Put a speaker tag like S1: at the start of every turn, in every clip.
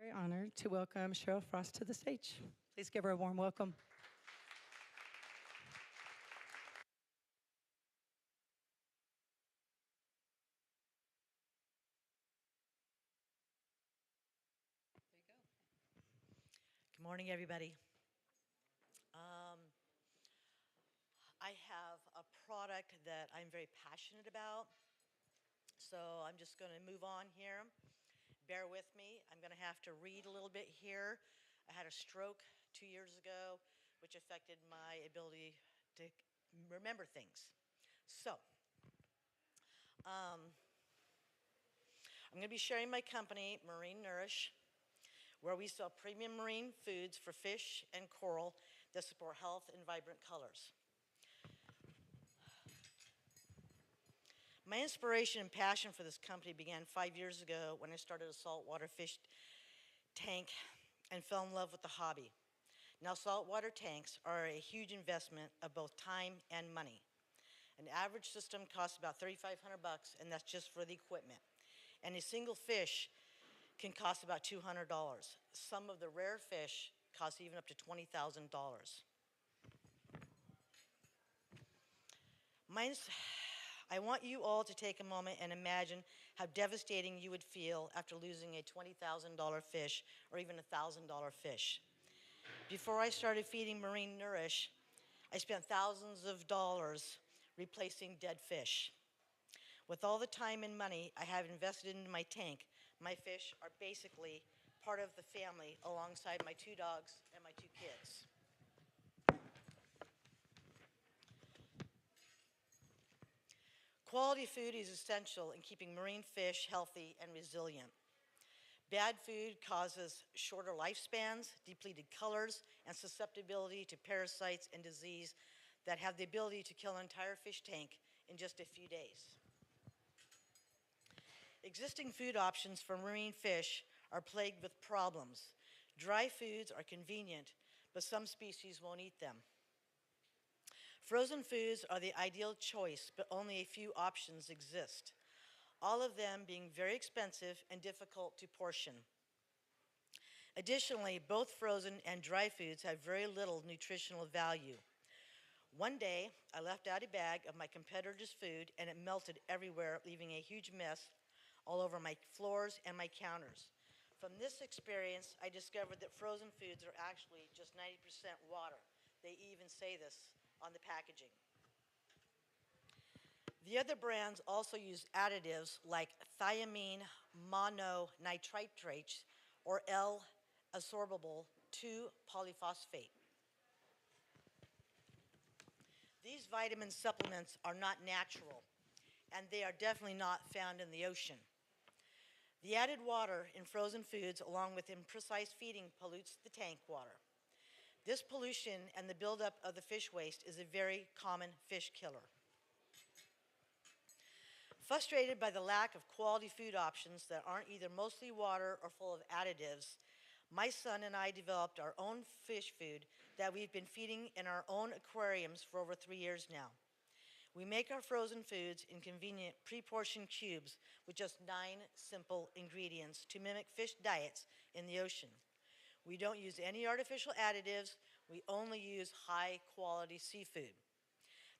S1: Very honored to welcome Cheryl Frost to the stage. Please give her a warm welcome.
S2: There you go. Good morning, everybody. I have a product that I'm very passionate about, so I'm just going to move on here. Bear with me. I'm going to have to read a little bit here. I had a stroke 2 years ago, which affected my ability to remember things. So, I'm going to be sharing my company, Nourish, where we sell premium marine foods for fish and coral that support health and vibrant colors. My inspiration and passion for this company began 5 years ago when I started a saltwater fish tank and fell in love with the hobby. Now, saltwater tanks are a huge investment of both time and money. An average system costs about $3,500, and that's just for the equipment. And a single fish can cost about $200. Some of the rare fish cost even up to $20,000. I want you all to take a moment and imagine how devastating you would feel after losing a $20,000 fish or even a $1,000 fish. Before I started feeding Marine Nourish, I spent thousands of dollars replacing dead fish. With all the time and money I have invested into my tank, my fish are basically part of the family alongside my 2 dogs and my 2 kids. Quality food is essential in keeping marine fish healthy and resilient. Bad food causes shorter lifespans, depleted colors, and susceptibility to parasites and disease that have the ability to kill an entire fish tank in just a few days. Existing food options for marine fish are plagued with problems. Dry foods are convenient, but some species won't eat them. Frozen foods are the ideal choice, but only a few options exist, all of them being very expensive and difficult to portion. Additionally, both frozen and dry foods have very little nutritional value. One day, I left out a bag of my competitor's food and it melted everywhere, leaving a huge mess all over my floors and my counters. From this experience, I discovered that frozen foods are actually just 90% water. They even say this on the packaging. The other brands also use additives like thiamine mononitrate or L-ascorbate 2-polyphosphate. These vitamin supplements are not natural, and they are definitely not found in the ocean. The added water in frozen foods, along with imprecise feeding, pollutes the tank water. This pollution and the buildup of the fish waste is a very common fish killer. Frustrated by the lack of quality food options that aren't either mostly water or full of additives, my son and I developed our own fish food that we've been feeding in our own aquariums for over 3 years now. We make our frozen foods in convenient pre-portioned cubes with just 9 simple ingredients to mimic fish diets in the ocean. We don't use any artificial additives. We only use high-quality seafood.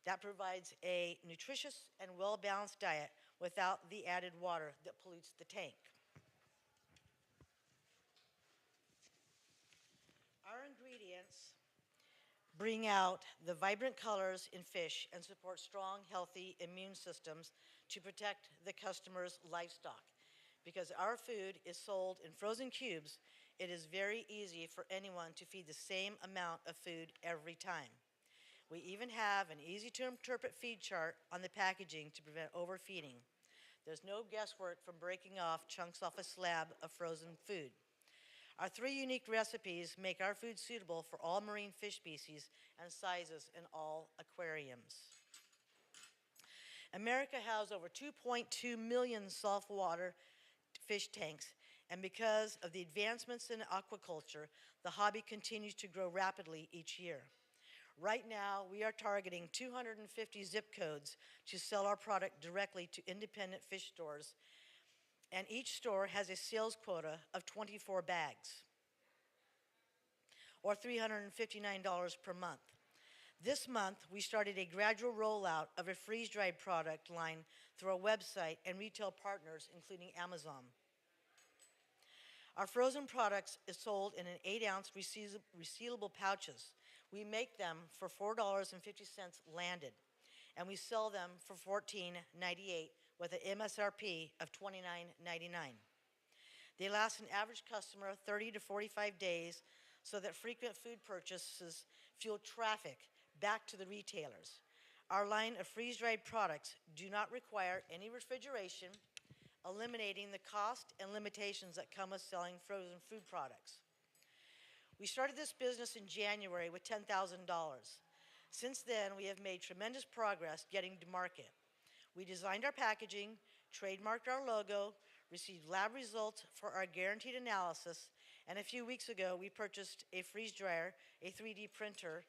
S2: That provides a nutritious and well-balanced diet without the added water that pollutes the tank. Our ingredients bring out the vibrant colors in fish and support strong, healthy immune systems to protect the customer's livestock. Because our food is sold in frozen cubes, it is very easy for anyone to feed the same amount of food every time. We even have an easy-to-interpret feed chart on the packaging to prevent overfeeding. There's no guesswork from breaking off chunks off a slab of frozen food. Our 3 unique recipes make our food suitable for all marine fish species and sizes in all aquariums. America has over 2.2 million saltwater fish tanks, and because of the advancements in aquaculture, the hobby continues to grow rapidly each year. Right now, we are targeting 250 zip codes to sell our product directly to independent fish stores and each store has a sales quota of 24 bags, or $359 per month. This month, we started a gradual rollout of a freeze-dried product line through our website and retail partners, including Amazon. Our frozen products is sold in an 8-ounce resealable pouches. We make them for $4.50 landed, and we sell them for $14.98 with an MSRP of $29.99. They last an average customer 30 to 45 days, so that frequent food purchases fuel traffic back to the retailers. Our line of freeze-dried products do not require any refrigeration, eliminating the cost and limitations that come with selling frozen food products. We started this business in January with $10,000. Since then, we have made tremendous progress getting to market. We designed our packaging, trademarked our logo, received lab results for our guaranteed analysis, and a few weeks ago, we purchased a freeze dryer, a 3D printer,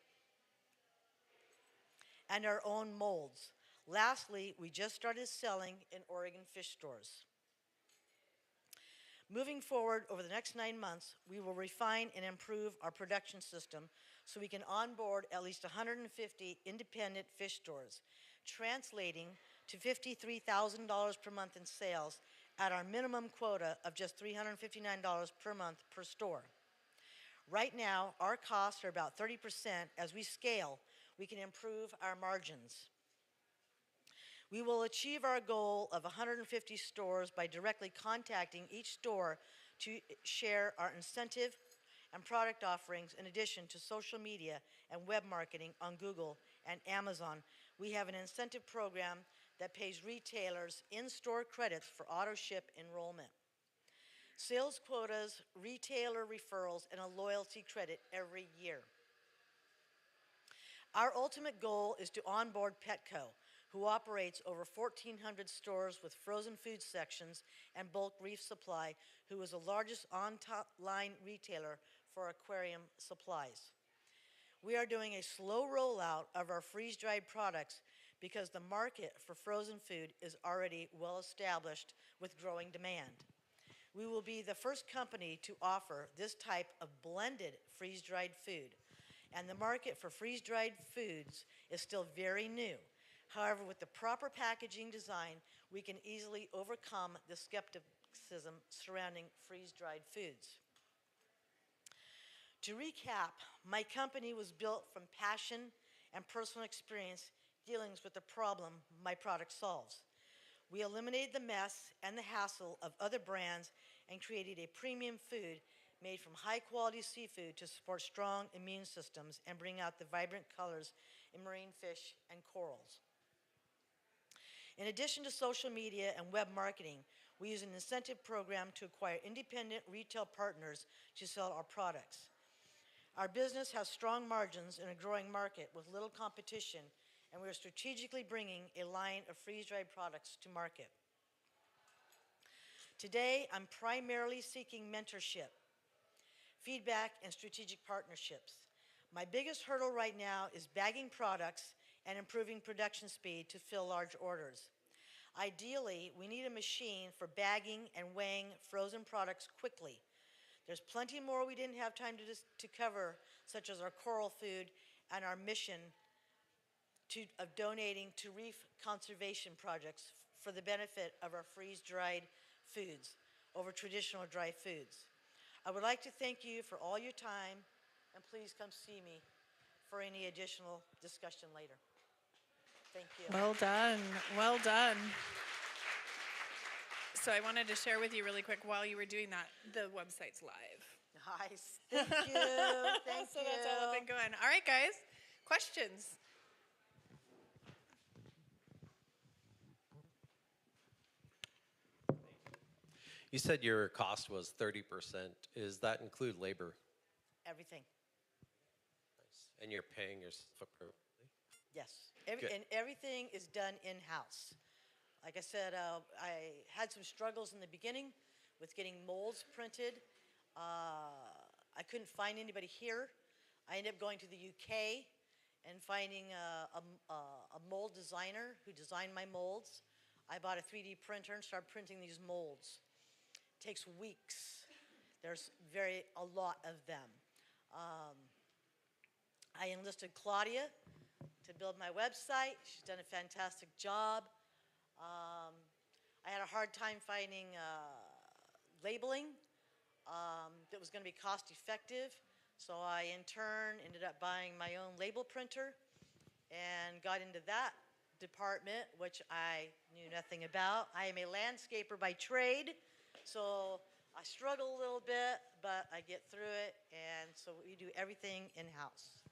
S2: and our own molds. Lastly, we just started selling in Oregon fish stores. Moving forward over the next 9 months, we will refine and improve our production system so we can onboard at least 150 independent fish stores, translating to $53,000 per month in sales at our minimum quota of just $359 per month per store. Right now, our costs are about 30%. As we scale, we can improve our margins. We will achieve our goal of 150 stores by directly contacting each store to share our incentive and product offerings in addition to social media and web marketing on Google and Amazon. We have an incentive program that pays retailers in-store credits for auto ship enrollment, sales quotas, retailer referrals, and a loyalty credit every year. Our ultimate goal is to onboard Petco, who operates over 1,400 stores with frozen food sections and bulk reef supply, who is the largest online retailer for aquarium supplies. We are doing a slow rollout of our freeze-dried products because the market for frozen food is already well established with growing demand. We will be the first company to offer this type of blended freeze-dried food, and the market for freeze-dried foods is still very new. However, with the proper packaging design, we can easily overcome the skepticism surrounding freeze-dried foods. To recap, my company was built from passion and personal experience dealing with the problem my product solves. We eliminated the mess and the hassle of other brands and created a premium food made from high-quality seafood to support strong immune systems and bring out the vibrant colors in marine fish and corals. In addition to social media and web marketing, we use an incentive program to acquire independent retail partners to sell our products. Our business has strong margins in a growing market with little competition, and we are strategically bringing a line of freeze-dried products to market. Today, I'm primarily seeking mentorship, feedback, and strategic partnerships. My biggest hurdle right now is bagging products and improving production speed to fill large orders. Ideally, we need a machine for bagging and weighing frozen products quickly. There's plenty more we didn't have time to cover, such as our coral food and our mission of donating to reef conservation projects for the benefit of our freeze-dried foods over traditional dry foods. I would like to thank you for all your time, and please come see me for any additional discussion later. Thank you.
S3: Well done. Well done. So I wanted to share with you really quick while you were doing that, the website's live.
S2: Nice. Thank you. Thank
S3: So
S2: you.
S3: that's all been going. All right, guys. Questions?
S4: You said your cost was 30%. Does that include labor?
S2: Everything.
S4: Nice. And you're paying yourself appropriately?
S2: Yes.
S4: Good.
S2: And everything is done in-house. Like I said, I had some struggles in the beginning with getting molds printed. I couldn't find anybody here. I ended up going to the UK and finding a mold designer who designed my molds. I bought a 3D printer and started printing these molds. takes weeks. There's a lot of them. I enlisted Claudia to build my website. She's done a fantastic job. I had a hard time finding labeling that was going to be cost effective. So I, in turn, ended up buying my own label printer and got into that department, which I knew nothing about. I am a landscaper by trade, so I struggle a little bit, but I get through it, and so we do everything in-house.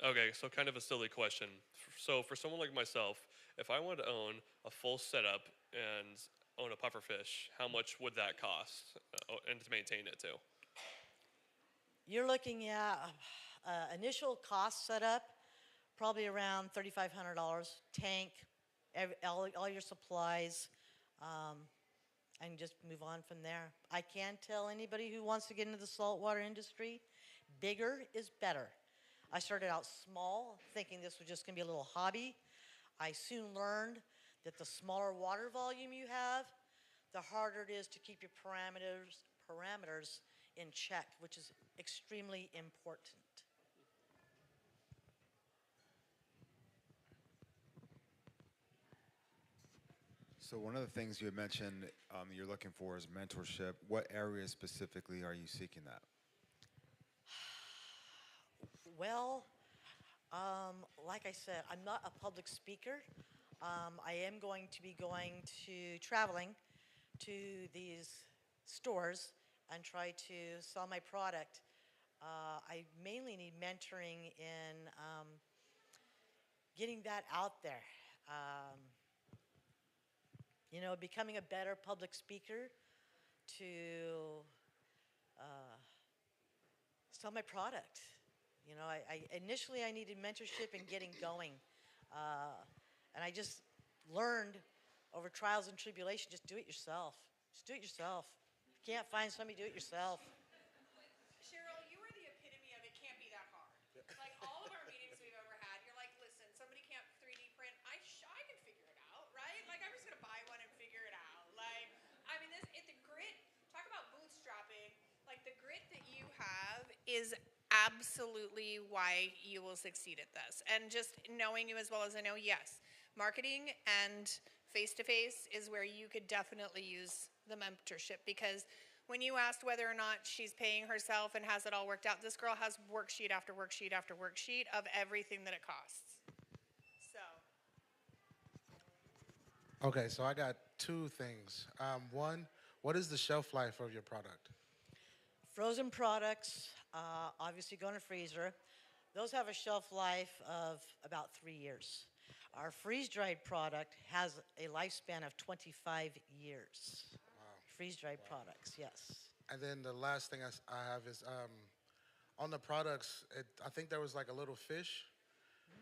S5: Okay, so kind of a silly question. So for someone like myself, if I wanted to own a full setup and own a pufferfish, how much would that cost and to maintain it too?
S2: You're looking at initial cost setup, probably around $3,500, tank, all your supplies, and just move on from there. I can tell anybody who wants to get into the saltwater industry, bigger is better. I started out small, thinking this was just going to be a little hobby. I soon learned that the smaller water volume you have, the harder it is to keep your parameters in check, which is extremely important.
S6: So one of the things you had mentioned you're looking for is mentorship. What areas specifically are you seeking that?
S2: Well, like I said, I'm not a public speaker. I am going to be traveling to these stores and try to sell my product. I mainly need mentoring in getting that out there. Becoming a better public speaker to sell my product. Initially I needed mentorship and getting going. And I just learned over trials and tribulation, just do it yourself. Just do it yourself. If you can't find somebody, do it yourself.
S3: Cheryl, you are the epitome of it can't be that hard. Like all of our meetings we've ever had, you're like, listen, somebody can't 3D print. I can figure it out, right? Like I'm just gonna buy one and figure it out. Like, I mean, the grit. Talk about bootstrapping. Like the grit that you have is absolutely why you will succeed at this. And just knowing you as well as I know, yes, marketing and face-to-face is where you could definitely use the mentorship, because when you asked whether or not she's paying herself and has it all worked out, this girl has worksheet after worksheet after worksheet of everything that it costs. So.
S7: Okay, so I got two things. One, what is the shelf life of your product?
S2: Frozen products, obviously go in a freezer. Those have a shelf life of about 3 years. Our freeze-dried product has a lifespan of 25 years. Wow. Freeze-dried products, yes.
S7: And then the last thing I have is on the products, I think there was like a little fish.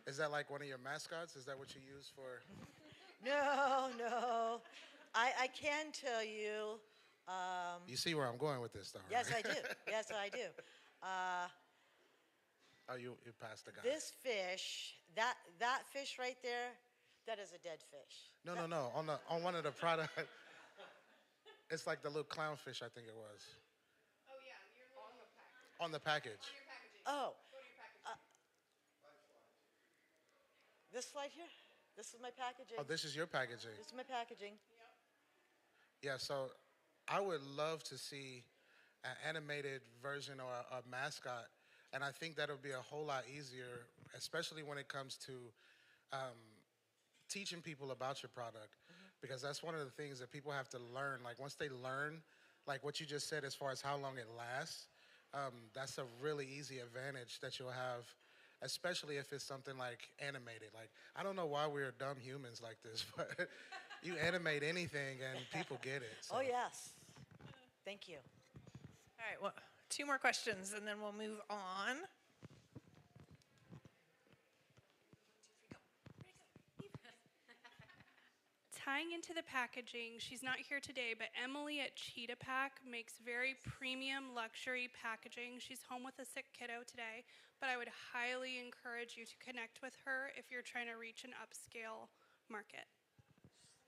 S7: Is that like one of your mascots? Is that what you use for?
S2: No. I can tell you.
S7: You see where I'm going with this, though, right?
S2: Yes, I do. Yes, I do.
S7: Oh, you passed the guy.
S2: This fish, that fish right there, that is a dead fish.
S7: No. On one of the product, it's like the little clownfish, I think it was.
S3: Oh yeah, you're
S7: On the package.
S3: on your packaging.
S2: Oh,
S3: Go to your packaging.
S2: this slide here? This is my packaging.
S7: Oh, this is your packaging.
S2: This is my packaging.
S7: Yeah, so I would love to see an animated version or a mascot, and I think that'll be a whole lot easier, especially when it comes to teaching people about your product, because that's one of the things that people have to learn. Like once they learn, like what you just said as far as how long it lasts, that's a really easy advantage that you'll have, especially if it's something like animated. Like, I don't know why we're dumb humans like this, but you animate anything and people get it. So.
S2: Oh, yes. Thank you.
S3: All right, well, 2 more questions and then we'll move on.
S8: Tying into the packaging, she's not here today, but Emily at Cheetah Pack makes very premium luxury packaging. She's home with a sick kiddo today, but I would highly encourage you to connect with her if you're trying to reach an upscale market.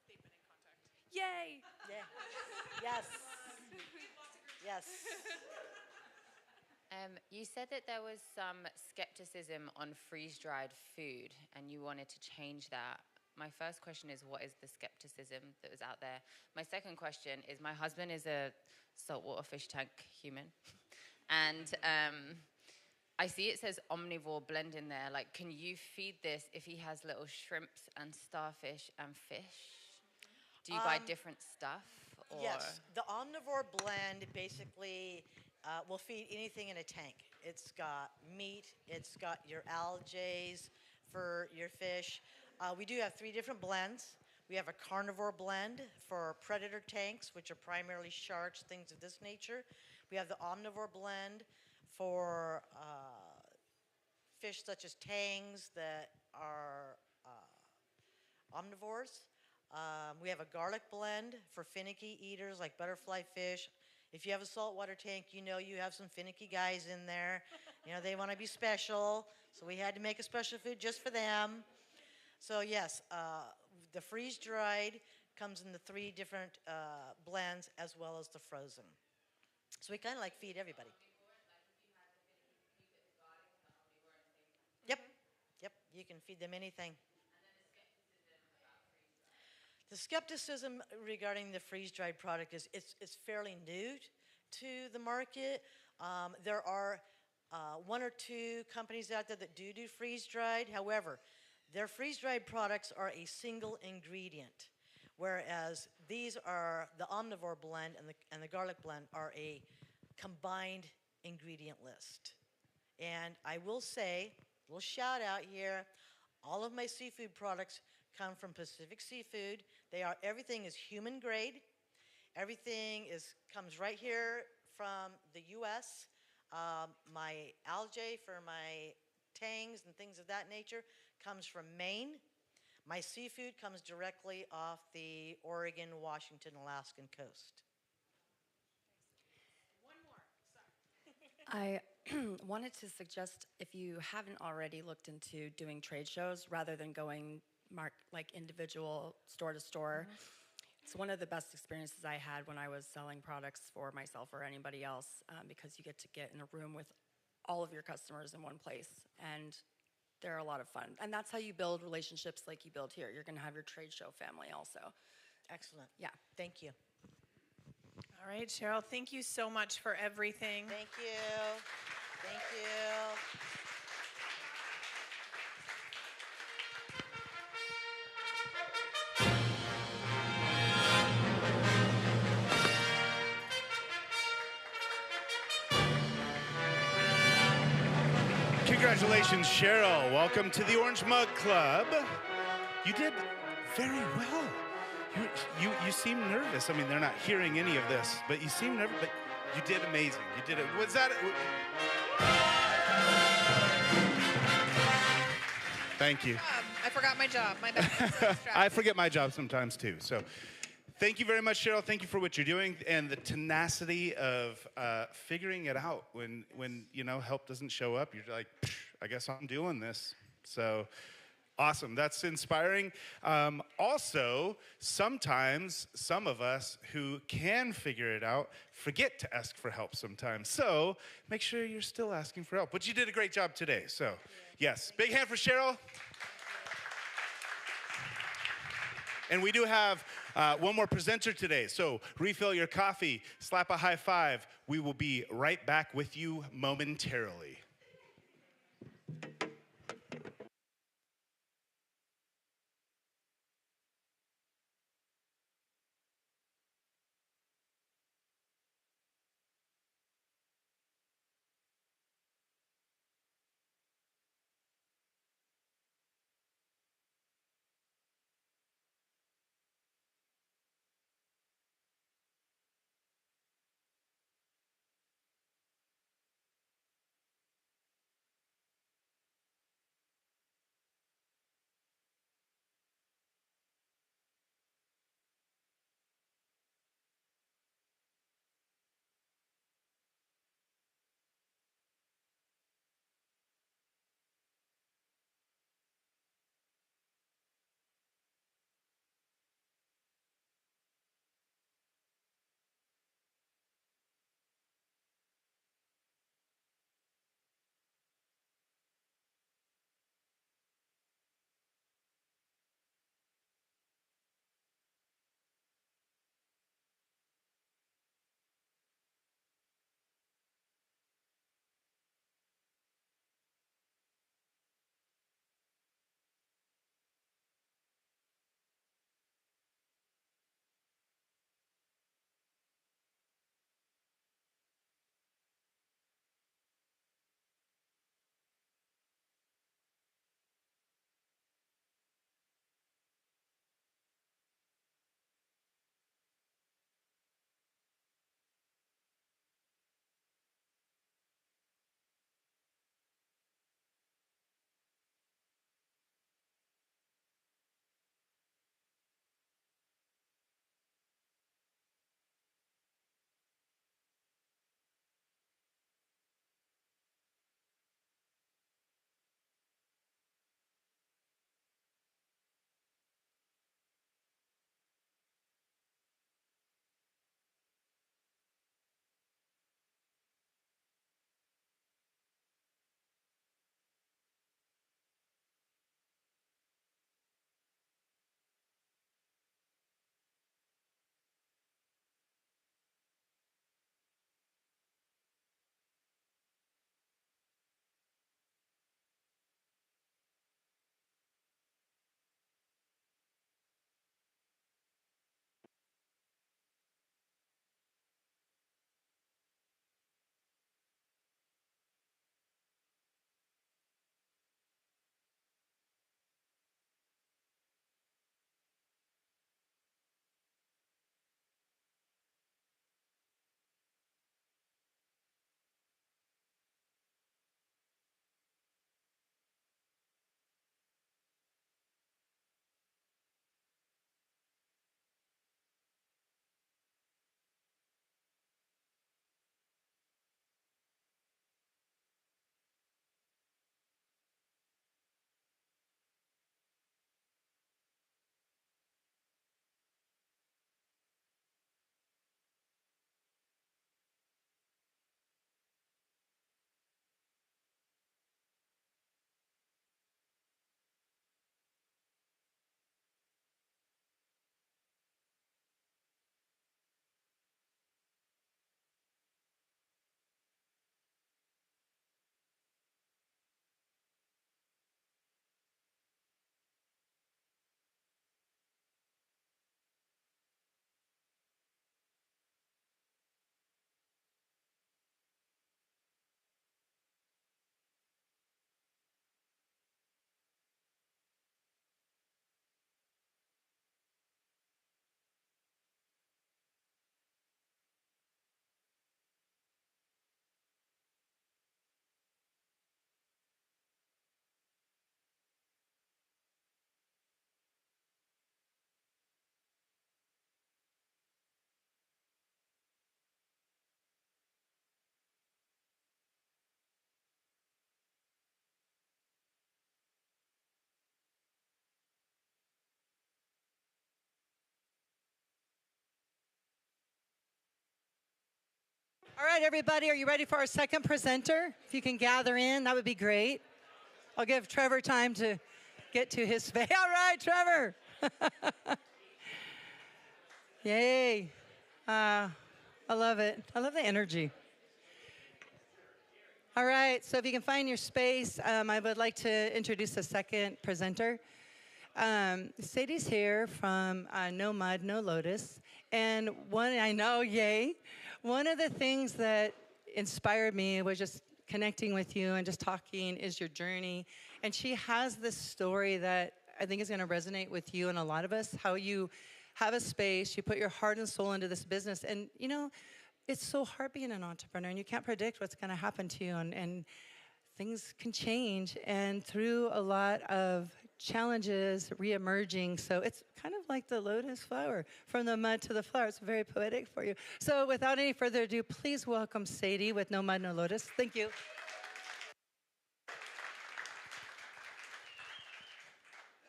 S3: They've been in contact.
S8: Yay!
S2: Yeah. Yes. Yes.
S9: You said that there was some skepticism on freeze-dried food and you wanted to change that. My first question is, what is the skepticism that was out there? My second question is, my husband is a saltwater fish tank human. And I see it says omnivore blend in there. Like, can you feed this if he has little shrimps and starfish and fish? Do you buy different stuff? Or?
S2: Yes, the omnivore blend basically will feed anything in a tank. It's got meat, it's got your algae for your fish. We do have 3 different blends. We have a carnivore blend for predator tanks, which are primarily sharks, things of this nature. We have the omnivore blend for fish such as tangs that are omnivores. We have a garlic blend for finicky eaters like butterfly fish. If you have a saltwater tank, you know you have some finicky guys in there. You know, they want to be special, so we had to make a special food just for them. So yes, the freeze-dried comes in the 3 different blends as well as the frozen. So we kind of like feed everybody. Yep, yep, you can feed them anything. The skepticism regarding the freeze-dried product is it's fairly new to the market. There are 1 or 2 companies out there that do freeze-dried. However, their freeze-dried products are a single ingredient, whereas these are the omnivore blend and the garlic blend are a combined ingredient list. And I will say, a little shout out here, all of my seafood products come from Pacific Seafood. Everything is human grade. Everything comes right here from the U.S. My algae for my tangs and things of that nature comes from Maine. My seafood comes directly off the Oregon, Washington, Alaskan coast.
S3: One more. Sorry.
S1: I wanted to suggest, if you haven't already looked into doing trade shows rather than going like individual store to store. It's one of the best experiences I had when I was selling products for myself or anybody else, because you get to get in a room with all of your customers in one place, and they're a lot of fun. And that's how you build relationships like you build here. You're going to have your trade show family also.
S2: Excellent.
S1: Yeah.
S2: Thank you.
S3: All right, Cheryl, thank you so much for everything.
S2: Thank you. Thank you.
S10: Congratulations, Cheryl. Welcome to the Orange Mug Club. You did very well. You seem nervous. I mean, they're not hearing any of this, but you seem nervous. But you did amazing. You did it. Was that? Thank you.
S3: I forgot my job. My bad.
S10: I forget my job sometimes too. So thank you very much, Cheryl. Thank you for what you're doing and the tenacity of figuring it out when help doesn't show up. You're like, I guess I'm doing this. So awesome. That's inspiring. Also, sometimes some of us who can figure it out forget to ask for help sometimes. So make sure you're still asking for help. But you did a great job today. So yes, big hand for Cheryl. And we do have one more presenter today. So refill your coffee, slap a high five. We will be right back with you momentarily.
S11: All right, everybody, are you ready for our second presenter? If you can gather in, that would be great. I'll give Trevor time to get to his space. All right, Trevor. Yay. I love it. I love the energy. All right, so if you can find your space, I would like to introduce the second presenter. Sadie's here from No Mud No Lotus. And I know, yay. One of the things that inspired me was just connecting with you and just talking is your journey. And she has this story that I think is going to resonate with you and a lot of us, how you have a space, you put your heart and soul into this business. And, you know, it's so hard being an entrepreneur, and you can't predict what's going to happen to you, and things can change. And through a lot of challenges, re-emerging. So it's kind of like the lotus flower, from the mud to the flower. It's very poetic for you. So without any further ado, please welcome Sadie with No Mud No Lotus. Thank you.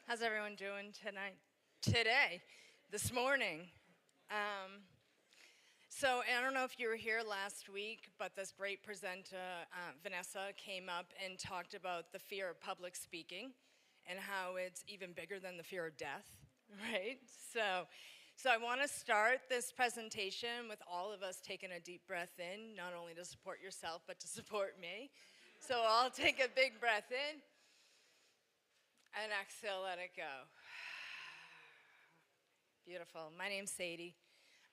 S12: How's everyone doing tonight? Today, this morning. So I don't know if you were here last week, but this great presenter, Vanessa, came up and talked about the fear of public speaking and how it's even bigger than the fear of death, right? So I want to start this presentation with all of us taking a deep breath in, not only to support yourself, but to support me. So I'll take a big breath in and exhale, let it go. Beautiful. My name's Sadie.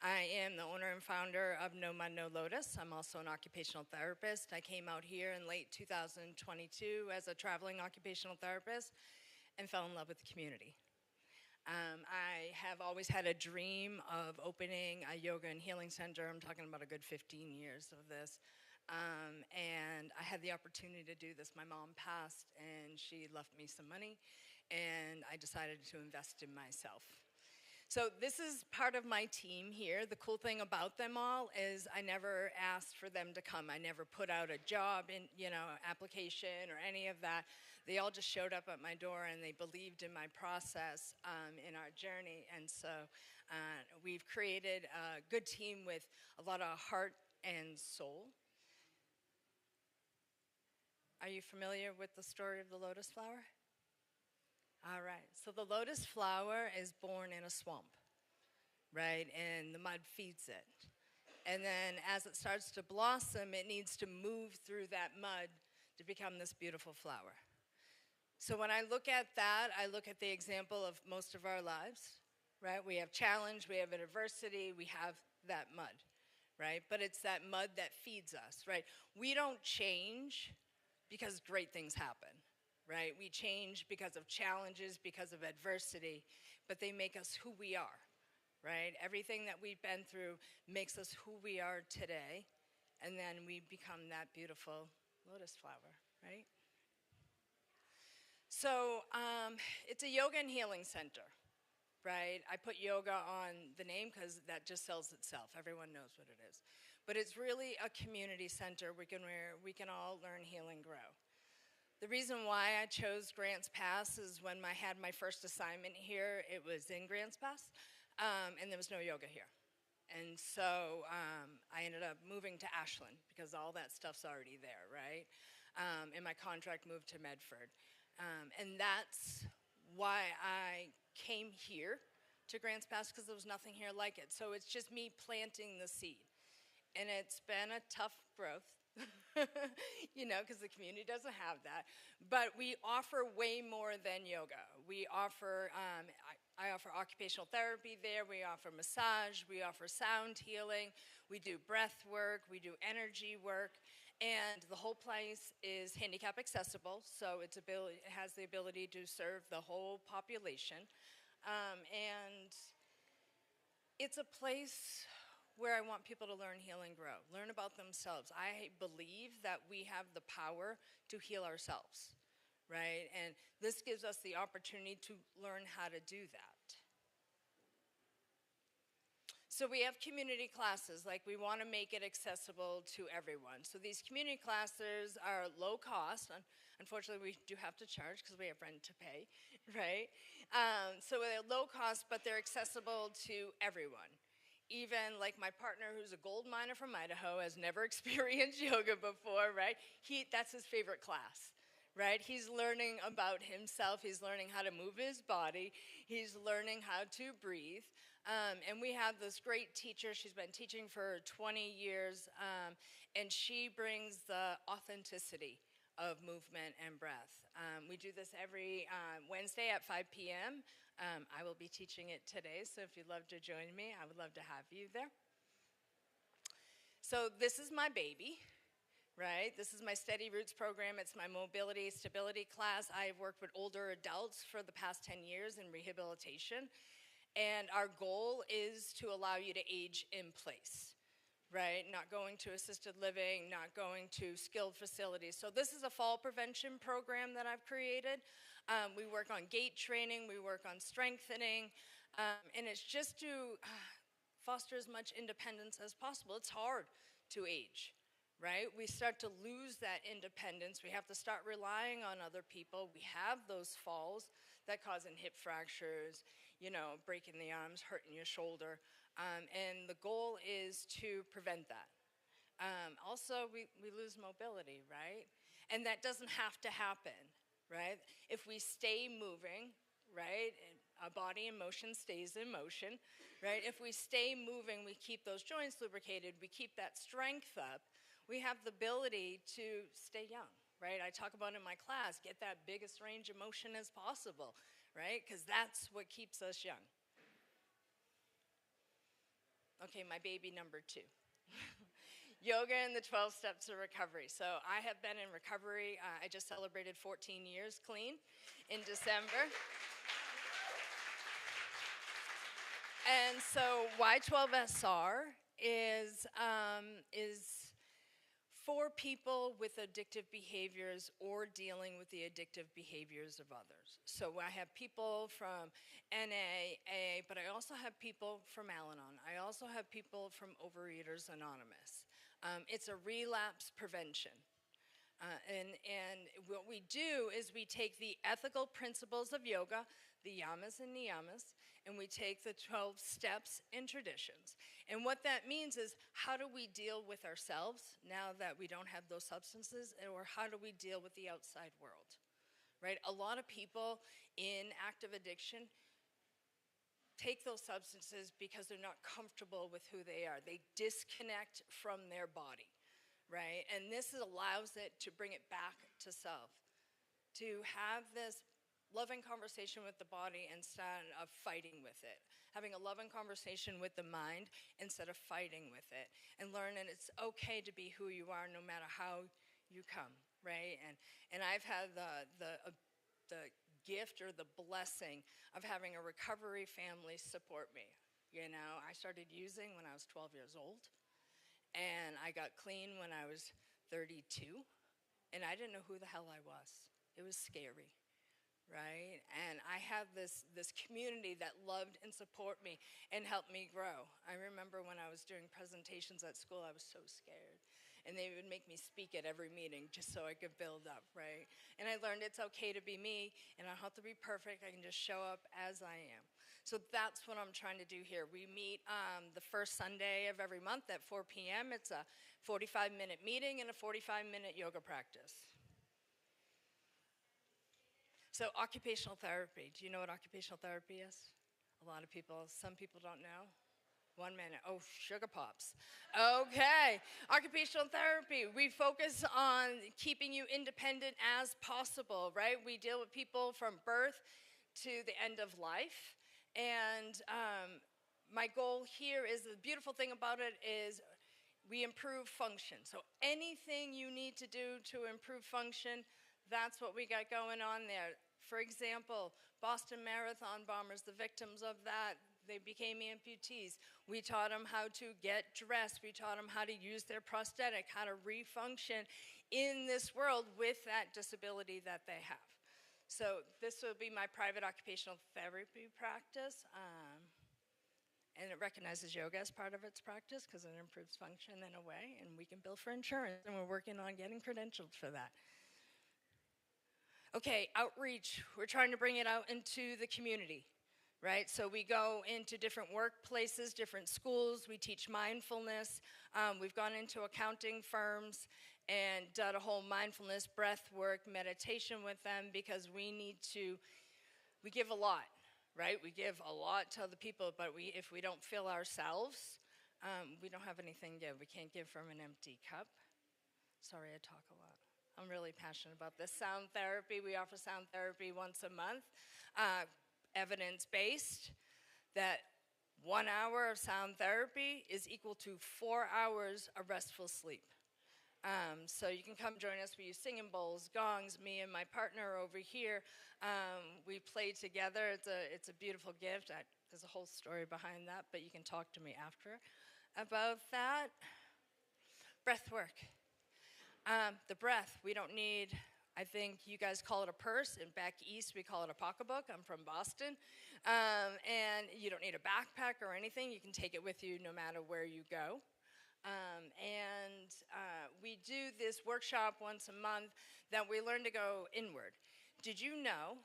S12: I am the owner and founder of No Mud No Lotus. I'm also an occupational therapist. I came out here in late 2022 as a traveling occupational therapist and fell in love with the community. I have always had a dream of opening a yoga and healing center. I'm talking about a good 15 years of this. And I had the opportunity to do this. My mom passed and she left me some money, and I decided to invest in myself. So this is part of my team here. The cool thing about them all is I never asked for them to come. I never put out a job application or any of that. They all just showed up at my door and they believed in my process, in our journey. And so we've created a good team with a lot of heart and soul. Are you familiar with the story of the lotus flower? All right, so the lotus flower is born in a swamp, right? And the mud feeds it. And then as it starts to blossom, it needs to move through that mud to become this beautiful flower. So when I look at that, I look at the example of most of our lives, right? We have challenge, we have adversity, we have that mud, right? But it's that mud that feeds us, right? We don't change because great things happen. Right? We change because of challenges, because of adversity, but they make us who we are, right? Everything that we've been through makes us who we are today, and then we become that beautiful lotus flower, right? So it's a yoga and healing center, right? I put yoga on the name because that just sells itself. Everyone knows what it is. But it's really a community center where we can all learn, heal, and grow. The reason why I chose Grants Pass is when I had my first assignment here, it was in Grants Pass, and there was no yoga here. And so I ended up moving to Ashland because all that stuff's already there, right? And my contract moved to Medford. And that's why I came here to Grants Pass, because there was nothing here like it. So it's just me planting the seed. And it's been a tough growth. Because the community doesn't have that. But we offer way more than yoga. We offer, I offer occupational therapy there. We offer massage. We offer sound healing. We do breath work. We do energy work. And the whole place is handicap accessible, so it has the ability to serve the whole population. And it's a place where I want people to learn, heal, and grow, learn about themselves. I believe that we have the power to heal ourselves, right? And this gives us the opportunity to learn how to do that. So we have community classes, like we want to make it accessible to everyone. So these community classes are low cost. Unfortunately, we do have to charge because we have rent to pay, right? So they're low cost, but they're accessible to everyone. even like my partner who's a gold miner from Idaho has never experienced yoga before, right? That's his favorite class, right? He's learning about himself. He's learning how to move his body. He's learning how to breathe. And we have this great teacher. She's been teaching for 20 years, and she brings the authenticity of movement and breath. We do this every Wednesday at 5 p.m. I will be teaching it today, so if you'd love to join me, I would love to have you there. So this is my baby, right? This is my Steady Roots program. It's my mobility stability class. I've worked with older adults for the past 10 years in rehabilitation, and our goal is to allow you to age in place, right? Not going to assisted living, not going to skilled facilities. So this is a fall prevention program that I've created. We work on gait training, we work on strengthening, and it's just to foster as much independence as possible. It's hard to age, right? We start to lose that independence. We have to start relying on other people. We have those falls that cause hip fractures, breaking the arms, hurting your shoulder. And the goal is to prevent that. Also, we lose mobility, right? And that doesn't have to happen, right? If we stay moving, right, and our body in motion stays in motion, right? If we stay moving, we keep those joints lubricated, we keep that strength up, we have the ability to stay young, right? I talk about in my class, get that biggest range of motion as possible, right? Because that's what keeps us young. Okay, my baby number 2. Yoga and the 12 steps of recovery. So I have been in recovery. I just celebrated 14 years clean in December. And so Y12SR is for people with addictive behaviors or dealing with the addictive behaviors of others. So I have people from NA, AA, but I also have people from Al-Anon. I also have people from Overeaters Anonymous. It's a relapse prevention. And what we do is we take the ethical principles of yoga, the yamas and niyamas, and we take the 12 steps and traditions. And what that means is, how do we deal with ourselves now that we don't have those substances, or how do we deal with the outside world, right? A lot of people in active addiction take those substances because they're not comfortable with who they are. They disconnect from their body, right? And this allows it to bring it back to self, to have this loving conversation with the body instead of fighting with it, having a loving conversation with the mind instead of fighting with it, and learn that it's okay to be who you are no matter how you come, right? And I've had the gift or the blessing of having a recovery family support me. I started using when I was 12 years old, and I got clean when I was 32, and I didn't know who the hell I was. It was scary, right? And I have this community that loved and support me and helped me grow. I remember when I was doing presentations at school, I was so scared. And they would make me speak at every meeting just so I could build up, right? And I learned it's okay to be me, and I don't have to be perfect. I can just show up as I am. So that's what I'm trying to do here. We meet the first Sunday of every month at 4 p.m. It's a 45-minute meeting and a 45-minute yoga practice. So occupational therapy. Do you know what occupational therapy is? A lot of people, some people don't know. 1 minute. Oh, sugar pops. Okay. Occupational therapy. We focus on keeping you independent as possible, right? We deal with people from birth to the end of life. And my goal here is, the beautiful thing about it is we improve function. So anything you need to do to improve function, that's what we got going on there. For example, Boston Marathon bombers, the victims of that, they became amputees. We taught them how to get dressed. We taught them how to use their prosthetic, how to refunction in this world with that disability that they have. So this will be my private occupational therapy practice. And it recognizes yoga as part of its practice because it improves function in a way, and we can bill for insurance, and we're working on getting credentialed for that. Okay, outreach. We're trying to bring it out into the community. right? So we go into different workplaces, different schools. We teach mindfulness. We've gone into accounting firms and done a whole mindfulness, breath work, meditation with them because we give a lot, right? We give a lot to other people, but if we don't fill ourselves, we don't have anything to give. We can't give from an empty cup. Sorry, I talk a lot. I'm really passionate about this. Sound therapy, we offer sound therapy once a month, evidence-based, that 1 hour of sound therapy is equal to 4 hours of restful sleep. So you can come join us. We use singing bowls, gongs. Me and my partner over here, we play together. It's a beautiful gift. There's a whole story behind that, but you can talk to me after about that. Breath work. The breath, we don't need, I think you guys call it a purse, and back east we call it a pocketbook. I'm from Boston. And you don't need a backpack or anything. You can take it with you no matter where you go. We do this workshop once a month that we learn to go inward. Did you know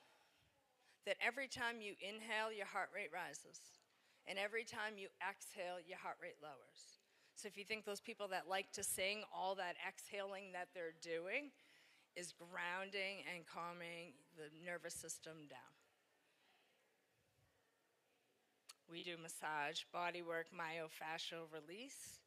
S12: that every time you inhale, your heart rate rises? And every time you exhale, your heart rate lowers. So if you think those people that like to sing, all that exhaling that they're doing is grounding and calming the nervous system down. We do massage, body work, myofascial release.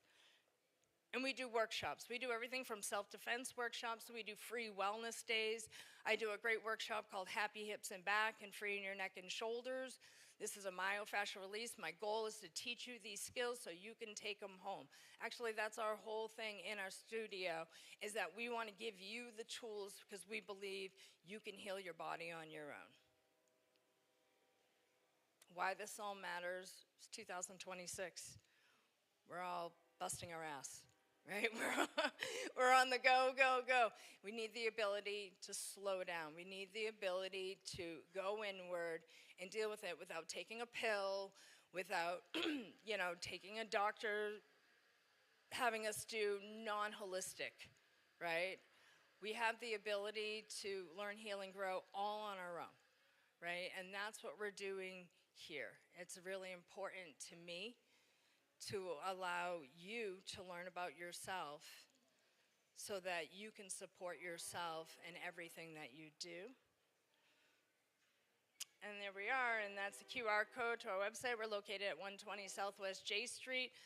S12: And we do workshops. We do everything from self-defense workshops. We do free wellness days. I do a great workshop called Happy Hips and Back and Freeing Your Neck and Shoulders. This is a myofascial release. My goal is to teach you these skills so you can take them home. Actually, that's our whole thing in our studio, is that we want to give you the tools because we believe you can heal your body on your own. Why this all matters, it's 2026. We're all busting our ass. Right? We're on the go, go, go. We need the ability to slow down. We need the ability to go inward and deal with it without taking a pill, without, taking a doctor, having us do non-holistic, right? We have the ability to learn, heal, and grow all on our own, right? And that's what we're doing here. It's really important to me to allow you to learn about yourself so that you can support yourself in everything that you do. And there we are, and that's the QR code to our website. We're located at 120 Southwest J Street,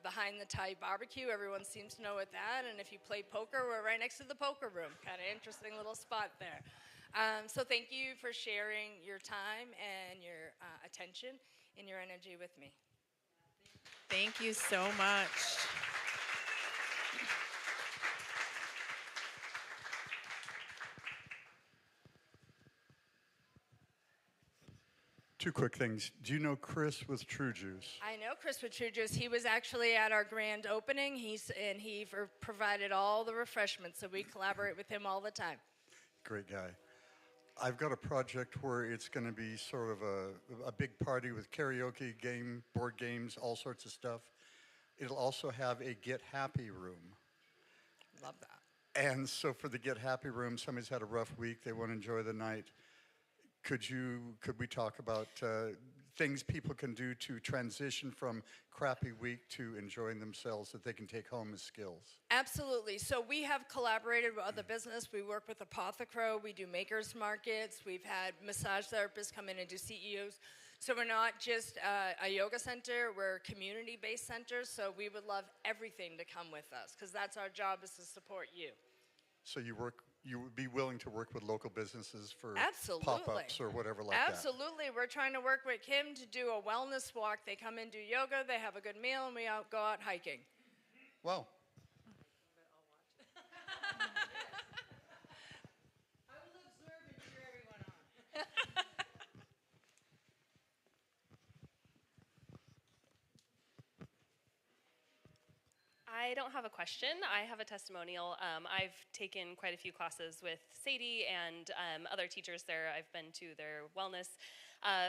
S12: behind the Thai barbecue. Everyone seems to know what that, and if you play poker, we're right next to the poker room. Kind of interesting little spot there. So thank you for sharing your time and your attention and your energy with me.
S3: Thank you so much.
S13: Two quick things. Do you know Chris with True Juice?
S12: I know Chris with True Juice. He was actually at our grand opening. He provided all the refreshments, so we collaborate with him all the time.
S13: Great guy. I've got a project where it's going to be sort of a big party with karaoke, board games, all sorts of stuff. It'll also have a Get Happy room.
S12: Love that.
S13: And so for the Get Happy room, somebody's had a rough week, they want to enjoy the night. Could we talk about things people can do to transition from crappy week to enjoying themselves that they can take home as skills?
S12: Absolutely. So we have collaborated with other business. We work with Apothecro. We do makers markets. We've had massage therapists come in and do CEOs. So we're not just a yoga center. We're a community-based center. So we would love everything to come with us because that's our job, is to support you.
S13: So you would be willing to work with local businesses for
S12: Absolutely.
S13: pop-ups or whatever like that?
S12: Absolutely. We're trying to work with Kim to do a wellness walk. They come in, do yoga, they have a good meal, and we go out hiking.
S13: Wow.
S11: I will observe and cheer everyone on.
S14: I don't have a question. I have a testimonial. I've taken quite a few classes with Sadie and other teachers there. I've been to their wellness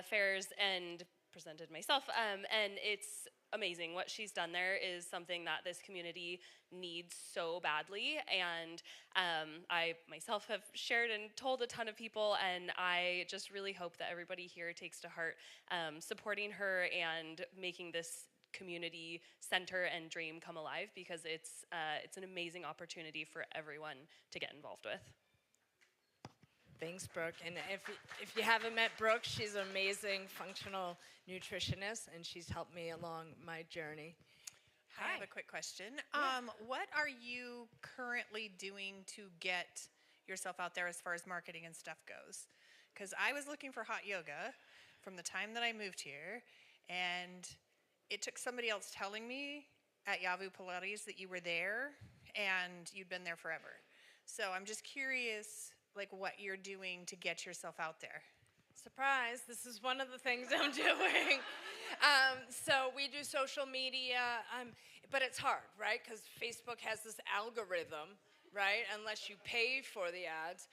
S14: fairs and presented myself. And it's amazing. What she's done there is something that this community needs so badly. And I myself have shared and told a ton of people, and I just really hope that everybody here takes to heart supporting her and making this community center and dream come alive, because it's an amazing opportunity for everyone to get involved with.
S12: Thanks, Brooke. And if you haven't met Brooke, she's an amazing functional nutritionist, and she's helped me along my journey.
S3: I have a quick question. What are you currently doing to get yourself out there as far as marketing and stuff goes? Because I was looking for hot yoga from the time that I moved here, and it took somebody else telling me at Yavu Pilates that you were there and you'd been there forever. So I'm just curious, like, what you're doing to get yourself out there.
S12: Surprise, this is one of the things I'm doing. So we do social media, but it's hard, right? Because Facebook has this algorithm, right? Unless you pay for the ads.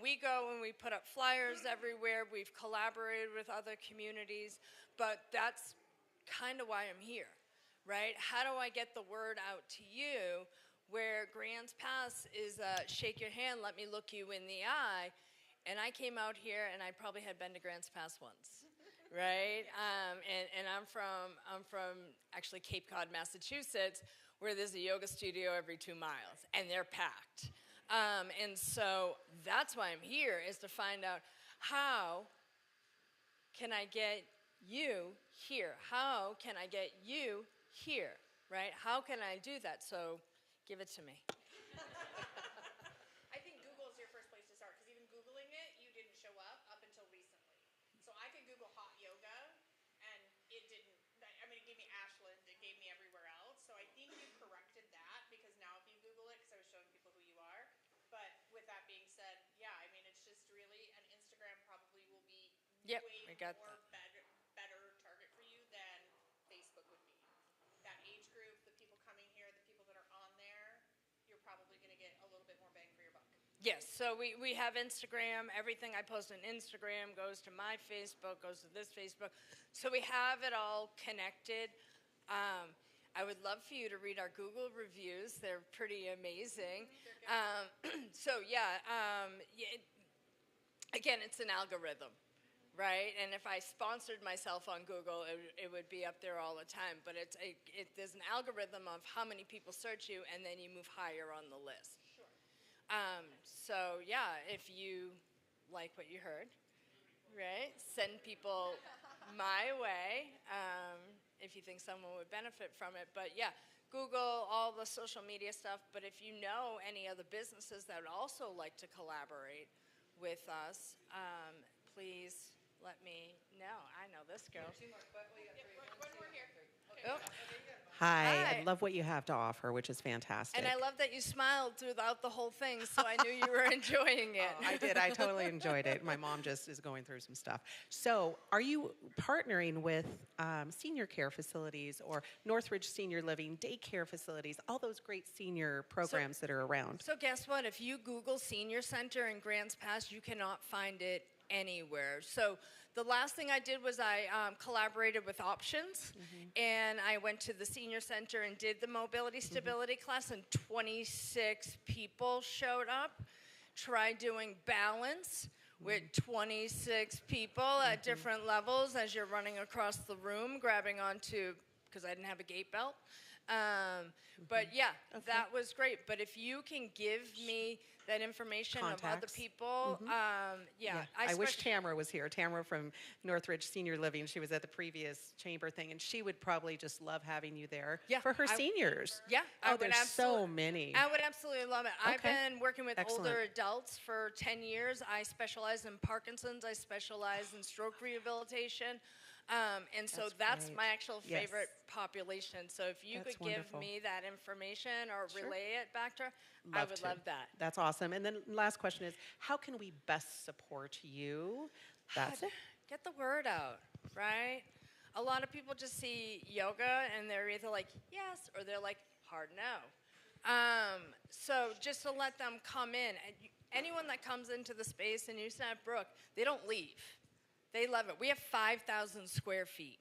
S12: We go and we put up flyers everywhere. We've collaborated with other communities, but that's kind of why I'm here, right? How do I get the word out to you, where Grants Pass is shake your hand, let me look you in the eye. And I came out here, and I probably had been to Grants Pass once, right? And I'm from actually Cape Cod, Massachusetts, where there's a yoga studio every 2 miles, and they're packed. And so that's why I'm here, is to find out, how can I get you here? How can I get you here, right? How can I do that? So give it to me.
S3: I think Google is your first place to start, because even Googling it, you didn't show up until recently. So I could Google hot yoga, and it didn't, I mean, it gave me Ashland, it gave me everywhere else. So I think you corrected that, because now if you Google it, because I was showing people who you are. But with that being said, yeah, I mean, it's just really, and Instagram probably will be way more better target for you than Facebook would be. That age group, the people coming here, the people that are on there, you're probably going to get a little bit more bang for your buck.
S12: Yes, so we have Instagram. Everything I post on Instagram goes to my Facebook, goes to this Facebook. So we have it all connected. I would love for you to read our Google reviews. They're pretty amazing. Again, it's an algorithm, right? And if I sponsored myself on Google, it would be up there all the time. But there's an algorithm of how many people search you, and then you move higher on the list.
S3: Sure.
S12: If you like what you heard, right? Send people my way if you think someone would benefit from it. But yeah, Google all the social media stuff. But if you know any other businesses that would also like to collaborate with us, please let me know. I know this girl.
S3: One more here. Okay.
S12: Oh.
S15: Hi, I love what you have to offer, which is fantastic.
S12: And I love that you smiled throughout the whole thing, so I knew you were enjoying it.
S15: I did. I totally enjoyed it. My mom just is going through some stuff. So are you partnering with senior care facilities or Northridge Senior Living daycare facilities, all those great senior programs that are around?
S12: So guess what? If you Google Senior Center in Grants Pass, you cannot find it anywhere. So the last thing I did was I collaborated with Options, and I went to the senior center and did the mobility stability class, and 26 people showed up. Try doing balance with 26 people at different levels as you're running across the room, grabbing onto, because I didn't have a gait belt. But yeah, that was great. But if you can give me that information of other people,
S15: I wish Tamara was here. Tamara from Northridge Senior Living. She was at the previous chamber thing, and she would probably just love having you there for her seniors.
S12: Yeah.
S15: There's so many.
S12: I would absolutely love it.
S15: Okay.
S12: I've been working with
S15: Excellent.
S12: older adults for 10 years. I specialize in Parkinson's. I specialize in stroke rehabilitation. And so that's
S15: great.
S12: my actual
S15: Yes.
S12: favorite population. So if you
S15: That's
S12: could give
S15: wonderful.
S12: me that information or
S15: Sure.
S12: relay it back to her, I would love that.
S15: That's awesome. And then last question is, how can we best support you? That's it.
S12: Get the word out, right? A lot of people just see yoga and they're either like, yes, or they're like, hard no. So just to let them come in. And anyone that comes into the space in USAT Brook, they don't leave. They love it. We have 5,000 square feet.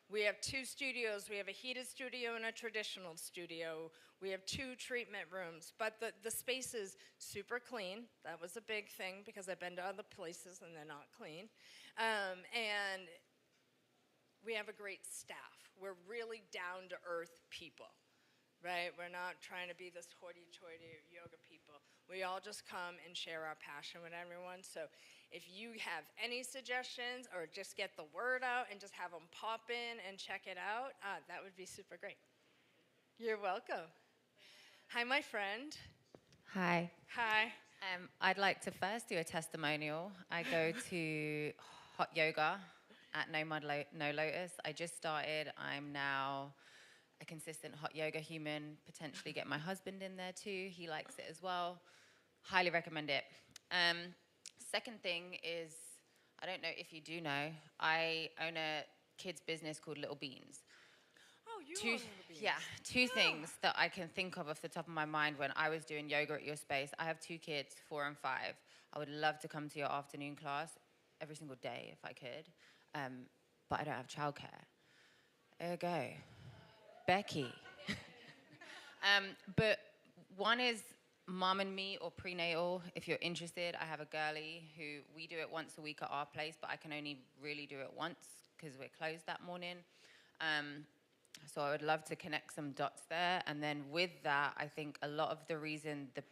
S12: We have 2 studios. We have a heated studio and a traditional studio. We have 2 treatment rooms, but the space is super clean. That was a big thing because I've been to other places and they're not clean. And we have a great staff. We're really down-to-earth people, right? We're not trying to be this hoity-toity yoga people. We all just come and share our passion with everyone. So if you have any suggestions or just get the word out and just have them pop in and check it out, that would be super great. You're welcome. Hi, my friend.
S9: Hi.
S12: Hi.
S9: I'd like to first do a testimonial. I go to hot yoga at No Mud No Lotus. I just started. I'm now a consistent hot yoga human, potentially get my husband in there too. He likes it as well. Highly recommend it. Second thing is, I don't know if you do know, I own a kids business called Little Beans.
S12: Oh, you own Little Beans.
S9: Yeah, 2 things that I can think of off the top of my mind when I was doing yoga at your space. I have 2 kids, 4 and 5. I would love to come to your afternoon class every single day if I could, but I don't have childcare. Ergo, Becky. But one is Mom and Me or prenatal. If you're interested, I have a girlie who we do it once a week at our place, but I can only really do it once because we're closed that morning. So I would love to connect some dots there. And then with that, I think a lot of the reason the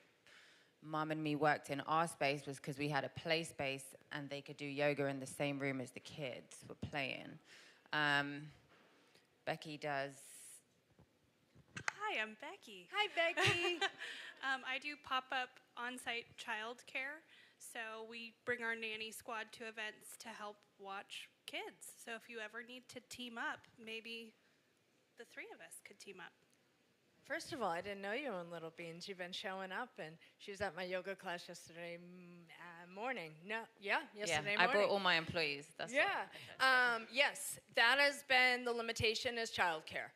S9: Mom and Me worked in our space was because we had a play space and they could do yoga in the same room as the kids were playing. Becky does.
S8: Hi, I'm Becky.
S12: Hi, Becky.
S8: I do pop-up on-site childcare. So we bring our nanny squad to events to help watch kids. So if you ever need to team up, maybe the 3 of us could team up.
S12: First of all, I didn't know you own Little Beans. You've been showing up, and she was at my yoga class yesterday morning. Yesterday morning.
S9: I brought all my employees. That's
S12: yes, that has been the limitation is childcare.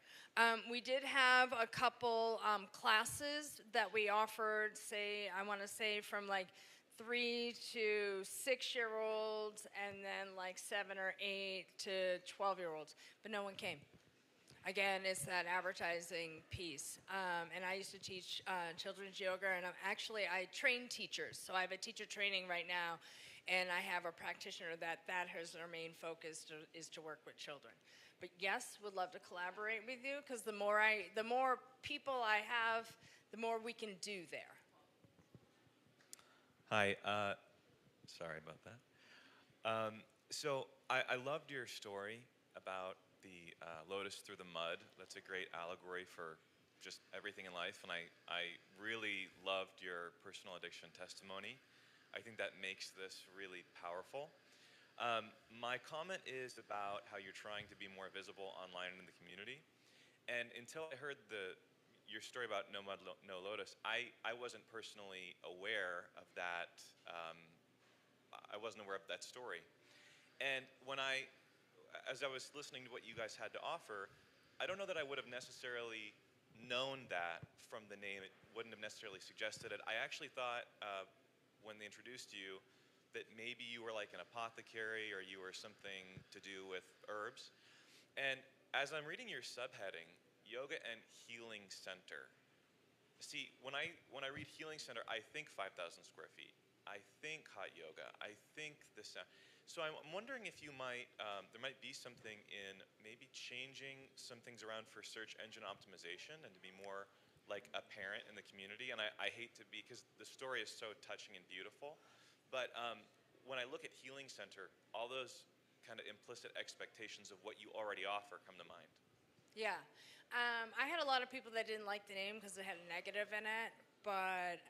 S12: We did have a couple classes that we offered, I want to say from like 3 to 6-year-olds, and then like 7 or 8 to 12-year-olds, but no one came. Again, it's that advertising piece. And I used to teach children's yoga, and I train teachers. So I have a teacher training right now, and I have a practitioner that has their main focus is to work with children. But yes, would love to collaborate with you, because the more people I have, the more we can do there.
S16: Hi, sorry about that. So I loved your story about the lotus through the mud. That's a great allegory for just everything in life, and I really loved your personal addiction testimony. I think that makes this really powerful. My comment is about how you're trying to be more visible online and in the community. And until I heard your story about No Mud No Lotus, I wasn't personally aware of that. I wasn't aware of that story. And as I was listening to what you guys had to offer, I don't know that I would have necessarily known that from the name. It wouldn't have necessarily suggested it. I actually thought when they introduced you that maybe you were like an apothecary or you were something to do with herbs. And as I'm reading your subheading, Yoga and Healing Center. See, when I read Healing Center, I think 5,000 square feet. I think hot yoga. I think this. So I'm wondering if you might, there might be something in maybe changing some things around for search engine optimization and to be more like apparent in the community. And I hate to be, because the story is so touching and beautiful, but when I look at Healing Center, all those kind of implicit expectations of what you already offer come to mind.
S12: Yeah. I had a lot of people that didn't like the name because it had a negative in it, but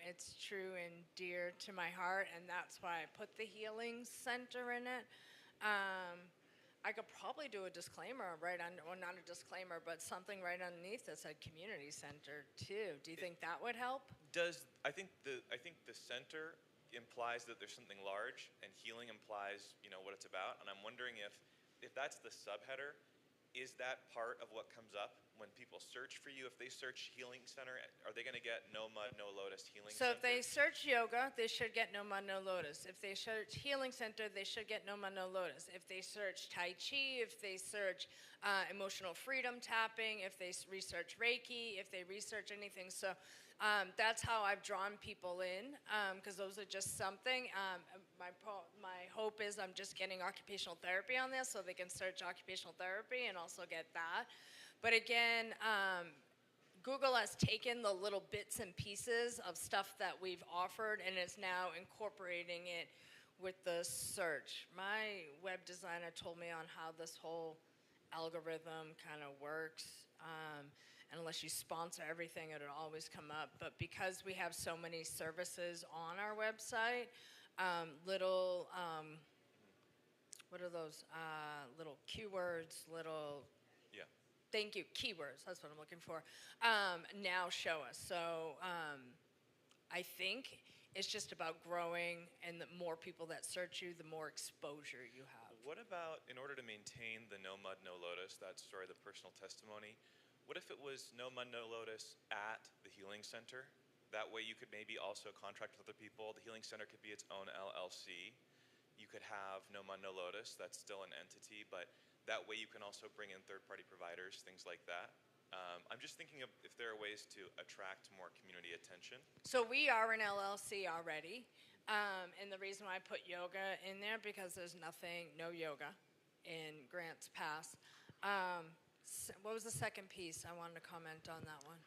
S12: it's true and dear to my heart, and that's why I put the Healing Center in it. I could probably do a disclaimer right under, or not a disclaimer, but something right underneath that said Community Center too. Do you think that would help?
S16: I think the center implies that there's something large, and healing implies what it's about. And I'm wondering if that's the subheader. Is that part of what comes up when people search for you, if they search Healing Center, are they going to get No Mud No Lotus Healing
S12: So
S16: Center?
S12: if they search yoga, they should get No Mud No Lotus. If they search Healing Center, they should get No Mud No Lotus. If they search Tai Chi, if they search emotional freedom tapping, if they research Reiki, if they research anything. So that's how I've drawn people in, because those are just something. My hope is I'm just getting occupational therapy on this, so they can search occupational therapy and also get that. But again, Google has taken the little bits and pieces of stuff that we've offered and is now incorporating it with the search. My web designer told me on how this whole algorithm kind of works. And unless you sponsor everything, it'll always come up. But because we have so many services on our website, little, what are those? Little keywords, little... Thank you. Keywords, that's what I'm looking for. Now show us. So I think it's just about growing, and the more people that search you, the more exposure you have.
S16: What about, in order to maintain the No Mud No Lotus, that story, the personal testimony, what if it was No Mud No Lotus at the Healing Center? That way you could maybe also contract with other people. The Healing Center could be its own LLC. You could have No Mud No Lotus, that's still an entity, but that way you can also bring in third-party providers, things like that. I'm just thinking of if there are ways to attract more community attention.
S12: So we are an LLC already, and the reason why I put yoga in there, because there's no yoga in Grants Pass. What was the second piece? I wanted to comment on that one.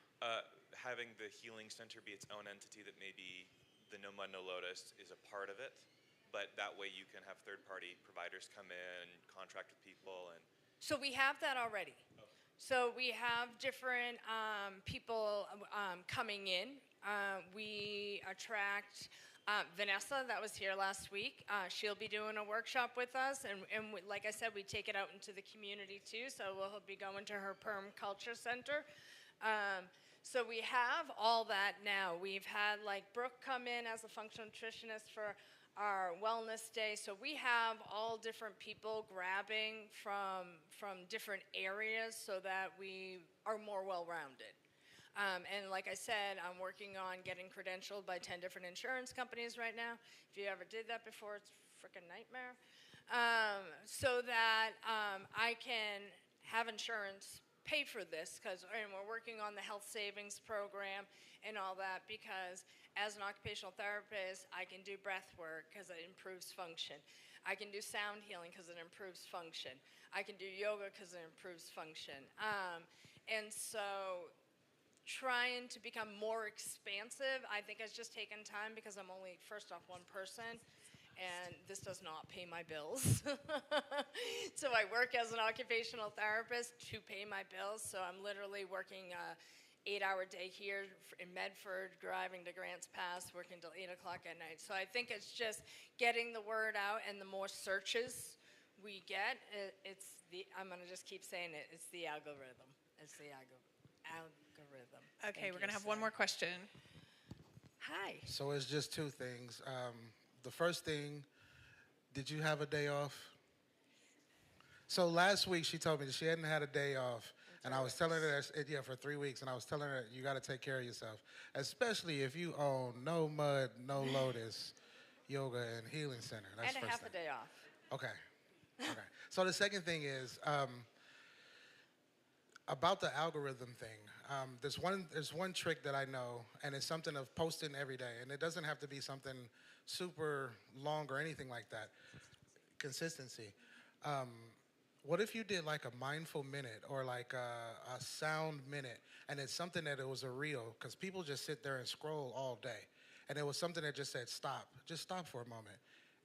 S16: Having the Healing Center be its own entity, that maybe the No Mud No Lotus is a part of it, but that way you can have third-party providers come in and contract with people. And
S12: So we have that already. So we have different people coming in. We attract Vanessa, that was here last week. She'll be doing a workshop with us, and like I said, we take it out into the community too, so we'll be going to her Perm Culture Center. So we have all that now. We've had like Brooke come in as a functional nutritionist for our wellness day. So we have all different people grabbing from different areas so that we are more well-rounded. And like I said, I'm working on getting credentialed by 10 different insurance companies right now. If you ever did that before, it's a freaking nightmare. So that I can have insurance pay for this, and we're working on the health savings program and all that, because as an occupational therapist, I can do breath work because it improves function. I can do sound healing because it improves function. I can do yoga because it improves function. And so trying to become more expansive, I think has just taken time, because I'm only, first off, one person, and this does not pay my bills. So I work as an occupational therapist to pay my bills, so I'm literally working 8-hour day here in Medford, driving to Grants Pass, working till 8 o'clock at night. So I think it's just getting the word out, and the more searches we get, I'm gonna just keep saying it, it's the algorithm. It's the algorithm.
S3: Okay, we're gonna have one more question.
S12: Hi.
S7: So it's just two things. The first thing, did you have a day off? So last week she told me that she hadn't had a day off, and I was telling her that, for 3 weeks, and I was telling her you got to take care of yourself, especially if you own No Mud No Lotus Yoga and Healing Center. That's
S12: And a
S7: first
S12: half
S7: thing.
S12: a day off.
S7: Okay. So the second thing is about the algorithm thing. There's one trick that I know, and it's something of posting every day, and it doesn't have to be something super long or anything like that. Consistency. What if you did like a mindful minute or like a sound minute, and it's something that it was a reel, because people just sit there and scroll all day, and it was something that just said stop, just stop for a moment,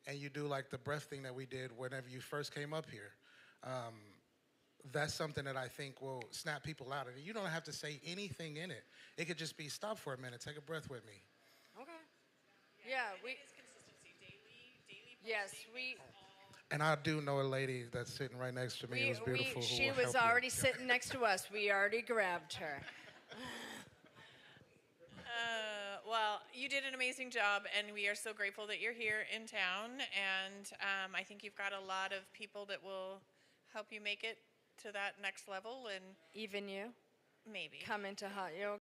S7: and you do like the breath thing that we did whenever you first came up here. That's something that I think will snap people out of it. You don't have to say anything in it. It could just be stop for a minute, take a breath with me.
S12: Okay. Yeah, we. Yes, we.
S7: And I do know a lady that's sitting right next to me who's beautiful. who
S12: She
S7: will
S12: was
S7: help you.
S12: already sitting next to us. We already grabbed her.
S3: Well, you did an amazing job, and we are so grateful that you're here in town. And I think you've got a lot of people that will help you make it to that next level. And
S12: even you.
S17: Maybe.
S12: come into hot yoga.